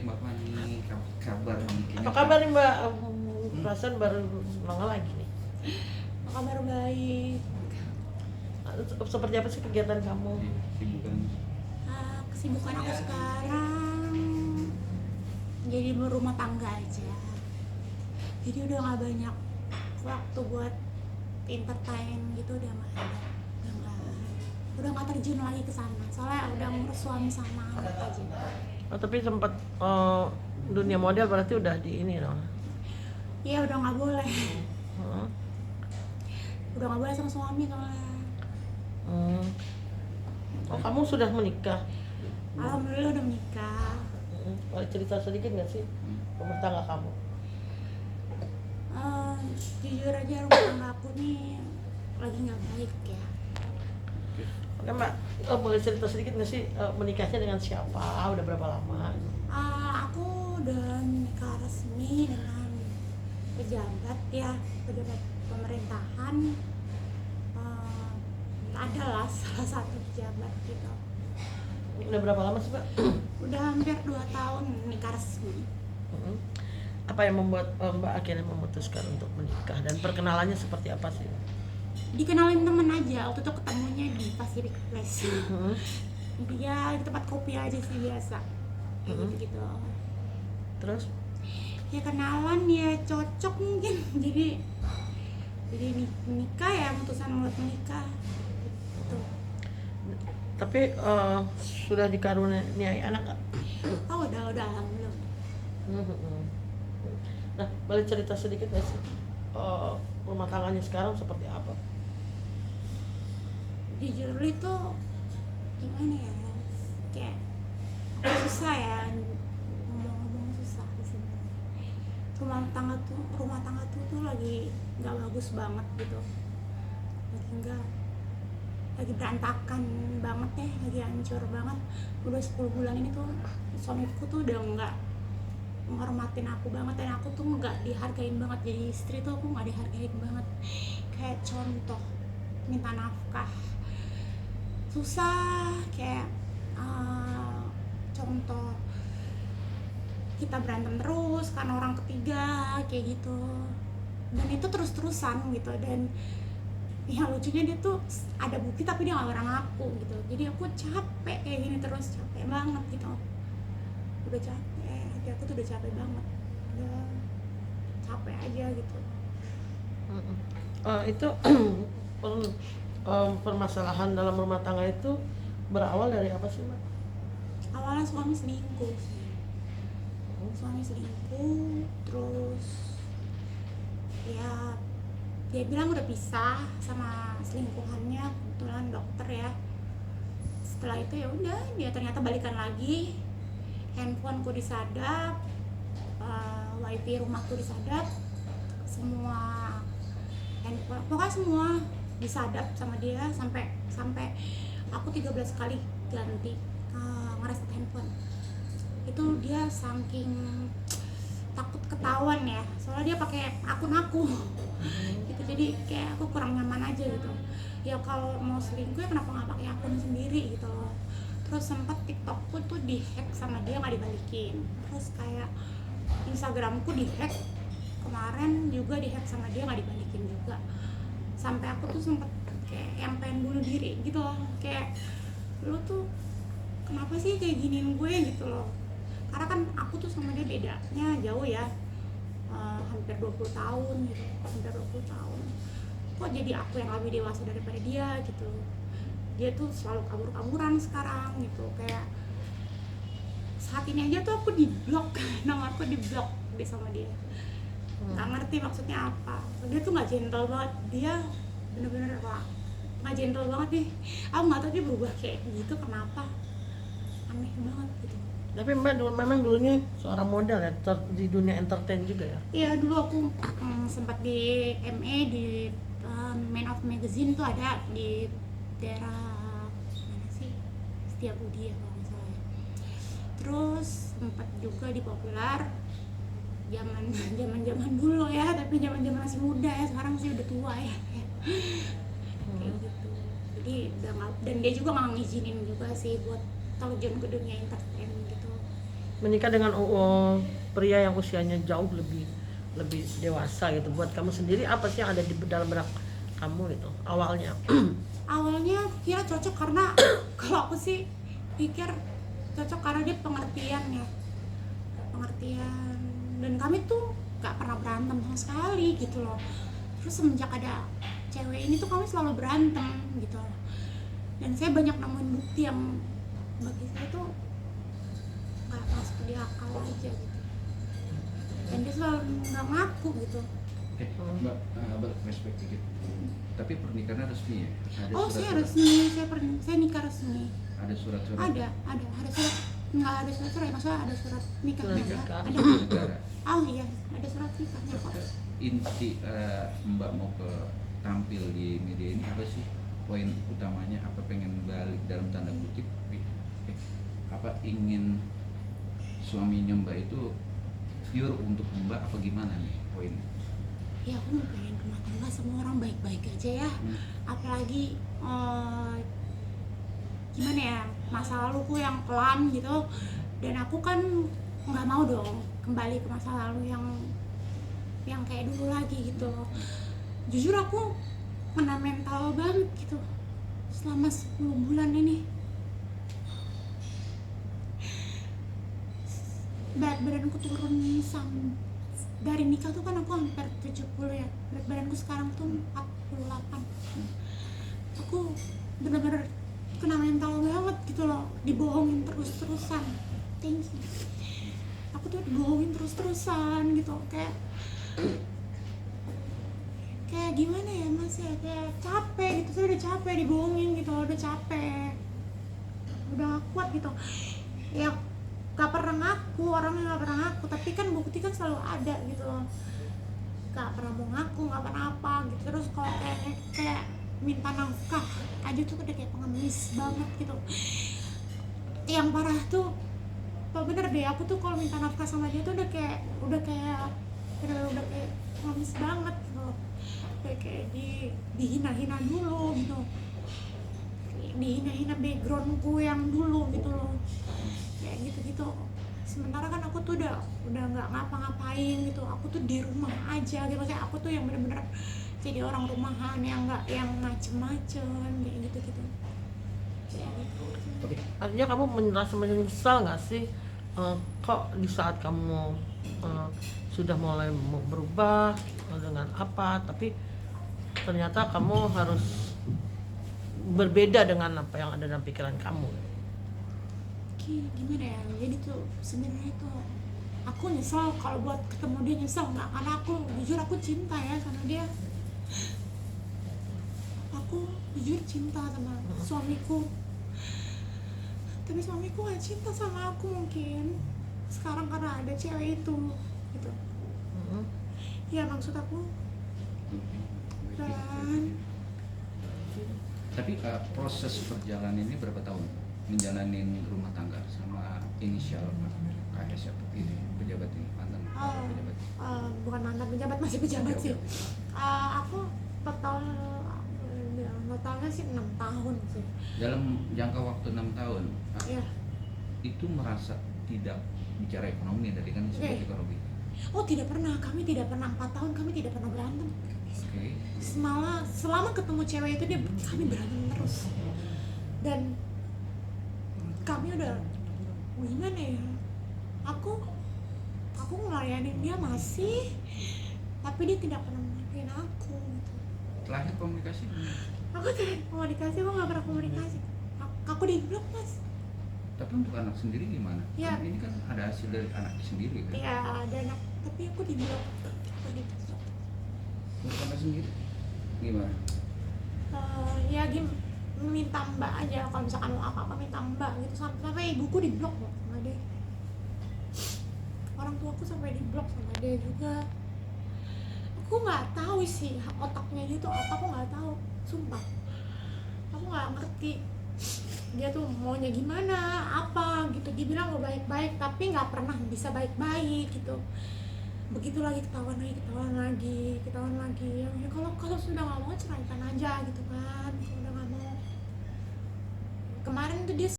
Mbak Fani, kabar nih? Apa kabar nih Mbak? Perasaan baru nongol lagi nih. Kabar baik. Seperti apa sih kegiatan kamu? Kesibukan. Kesibukan aku sekarang jadi berumah tangga aja. Jadi udah gak banyak waktu buat entertain gitu, udah nggak terjun lagi ke sana. Soalnya udah ngurus suami sama anak aja. Oh, tapi sempat dunia model berarti udah di ini dong. Iya udah nggak boleh. Hmm. Udah nggak boleh sama suami soalnya. Oh, kamu sudah menikah? Alhamdulillah udah menikah. Boleh cerita sedikit nggak sih rumah tangga kamu? Jujur aja rumah tangga aku nih lagi nggak baik ya. Oke Mbak, boleh cerita sedikit nggak sih menikahnya dengan siapa? Udah berapa lama? Aku udah nikah resmi dengan pejabat pemerintahan. Adalah salah satu pejabat gitu. Udah berapa lama sih Mbak? Udah hampir 2 tahun nikah resmi. Apa yang membuat Mbak akhirnya memutuskan untuk menikah dan perkenalannya seperti apa sih? Dikenalin temen aja, waktu itu ketemunya di Pacific Place. Dia di tempat kopi aja sih biasa. Gitu. Terus? Ya kenalan ya cocok mungkin. Jadi menikah ya, mutusan buat menikah. Gitu. Tapi sudah dikaruniai anak nggak? Oh udah alhamdulillah. Nah, boleh cerita sedikit nggak sih rumah tangganya sekarang seperti apa? Jujur itu gimana ya, kayak susah ya, ngomong susah di sini. Rumah tangga tuh lagi nggak bagus banget gitu, lagi berantakan banget deh, lagi hancur banget. Udah 10 bulan ini tuh suamiku tuh udah nggak menghormatin aku banget, dan aku tuh nggak dihargain banget. Jadi istri tuh aku nggak dihargain banget. Kayak contoh minta nafkah susah, kayak contoh kita berantem terus karena orang ketiga kayak gitu, dan itu terus-terusan gitu. Dan ya lucunya dia tuh ada bukti tapi dia nggak pernah ngaku gitu. Jadi aku capek kayak gini terus, capek banget gitu. Udah capek, hati aku tuh udah capek banget, udah capek aja gitu. Itu permasalahan dalam rumah tangga itu berawal dari apa sih Mbak? Awalnya suami selingkuh, terus ya dia bilang udah pisah sama selingkuhannya, kebetulan dokter ya. Setelah itu ya udah, dia ternyata balikan lagi, handphoneku disadap, wifi rumahku disadap, semua handphone, pokoknya semua disadap sama dia, sampai aku 13 kali ganti ngereset handphone. Itu dia saking takut ketahuan ya, soalnya dia pakai akun aku gitu. Jadi kayak aku kurang nyaman aja gitu. Ya kalau mau selingkuh ya kenapa nggak pakai akun sendiri gitu loh. Terus sempat TikTokku tuh dihack sama dia, nggak dibalikin. Terus kayak Instagramku dihack, kemarin juga dihack sama dia, nggak dibalikin juga. Sampai aku tuh sempet kayak yang pengen bunuh diri gitu loh. Kayak lu tuh kenapa sih kayak giniin gue gitu loh. Karena kan aku tuh sama dia bedanya jauh ya, hampir 20 tahun gitu, hampir 20 tahun. Kok jadi aku yang lebih dewasa daripada dia gitu. Dia tuh selalu kabur-kaburan sekarang gitu. Kayak saat ini aja tuh aku diblok, nomorku diblok deh sama dia. Nggak ngerti maksudnya apa. Dia tuh nggak gentle banget, dia bener-bener nggak gentle banget deh. Aku nggak tahu dia berubah kayak gitu kenapa, aneh banget gitu. Tapi Mbak memang dulunya seorang model ya, di dunia entertain juga ya? Iya, dulu aku sempat di MA di Man of Magazine tuh, ada di daerah mana sih, Setiabudi ya kalau nggak salah ya. Terus sempat juga di Popular zaman dulu ya, tapi zaman masih muda ya, sekarang sih udah tua ya. Kayak gitu. Jadi dan dia juga nggak ngizinin juga sih buat terjun ke dunia entertain gitu. menikah dengan pria yang usianya jauh lebih dewasa gitu, buat kamu sendiri apa sih yang ada di dalam benak kamu gitu awalnya? Awalnya kira cocok karena kalau aku sih pikir cocok karena dia pengertian ya, pengertian, dan kami tuh gak pernah berantem sama sekali gitu loh. Terus semenjak ada cewek ini tuh kami selalu berantem gitu loh. Dan saya banyak nemuin bukti yang bagi saya tuh gak masuk di akal aja gitu. Dan dia selalu gak ngaku gitu. Mbak, respect dikit. Tapi pernikahan resmi ya? Ada Oh, saya surat-surat? resmi, saya nikah resmi. Ada surat-surat? Ada surat. Nggak ada surat, maksudnya ada surat nikah. Surat Ada. nikah. Ada. Negara. Oh iya, ada surat nikahnya kok. Inti Mbak mau tampil di media ini apa sih? Poin utamanya apa, pengen balik dalam tanda kutip? Apa ingin suaminya Mbak itu pure untuk Mbak apa gimana nih poin? Ya aku mau pengen rumah tangga semua orang baik-baik aja ya. Apalagi gimana ya, masa laluku yang kelam gitu. Dan aku kan nggak mau dong kembali ke masa lalu yang kayak dulu lagi gitu. Jujur aku kena mental banget gitu selama 10 bulan ini. Berat badanku turun dari nikah tuh kan aku hampir 70 ya. Berat badanku sekarang tuh 48. Aku benar-benar kena mental banget gitu loh, dibohongin terus-terusan. Thank you. Aku tuh dibohongin terus-terusan gitu, kayak gimana ya Mas ya, kayak capek gitu. Saya udah capek dibohongin gitu, udah capek, udah gak kuat gitu ya. Gak pernah ngaku, orangnya gak pernah ngaku, tapi kan bukti kan selalu ada gitu loh. Gak pernah mau ngaku, gak pernah apa gitu. Terus kalau kayak minta nafkah aja tuh udah kayak pengemis banget gitu. Yang parah tuh, bener deh, aku tuh kalau minta nafkah sama dia tuh udah kayak pengemis banget gitu. Udah kayak dihina-hina dulu gitu, dihina-hina backgroundku yang dulu gitu loh, kayak gitu-gitu. Sementara kan aku tuh udah nggak ngapa-ngapain gitu, aku tuh di rumah aja gitu. Kayak aku tuh yang bener-bener jadi orang rumahan yang nggak yang macem-macem kayak gitu-gitu. Oke. Artinya kamu merasa menyesal nggak sih kok di saat kamu sudah mulai mau berubah dengan apa, tapi ternyata kamu harus berbeda dengan apa yang ada dalam pikiran kamu? Gimana ya, jadi tuh sebenarnya tuh aku nyesel. Kalau buat ketemu dia nyesel nggak, karena aku jujur aku cinta ya sama dia. Aku jujur cinta sama suamiku, tapi suamiku gak cinta sama aku mungkin sekarang karena ada cewek itu gitu. Ya maksud aku dan Tapi proses perjalanan ini berapa tahun menjalanin rumah tangga sama inisial KS atau ini pejabat ini, mantan pejabat? Bukan mantan pejabat, masih pejabat Oke, sih. oke. Aku totalnya sih 6 tahun sih. Dalam jangka waktu 6 tahun, Iya. itu merasa tidak bicara ekonomi tadi kan disebut Oke. ekonomi. Oh tidak pernah, kami tidak pernah 4 tahun kami tidak pernah berantem. Oke. Selama ketemu cewek itu kami berantem terus. Dan kami udah gimana ya? Aku ngelayanin dia masih, tapi dia tidak pernah ngelayanin aku gitu. Terakhir komunikasi Aku tidak komunikasi, aku nggak pernah komunikasi. Aku di blok Mas. tapi untuk anak sendiri gimana? Ya. Kan ini kan ada hasil dari anak sendiri kan? Ya ada anak, tapi aku di blok. Aku di blok. Untuk anak sendiri gimana? Ya minta mbak aja, kalau misalkan mau apa-apa minta mbak gitu. Sampai ibuku di blok loh sama dia. Orang tuaku sampai di blok sama dia juga. Aku nggak tahu sih otaknya dia tuh apa, aku nggak tahu, sumpah. Aku nggak ngerti dia tuh maunya gimana, apa gitu. Dia bilang mau baik-baik, tapi nggak pernah bisa baik-baik gitu. Begitu lagi ketahuan lagi. Ya kalau sudah nggak mau ceraikan aja gitu kan. Kalau udah nggak mau. Kemarin tuh dia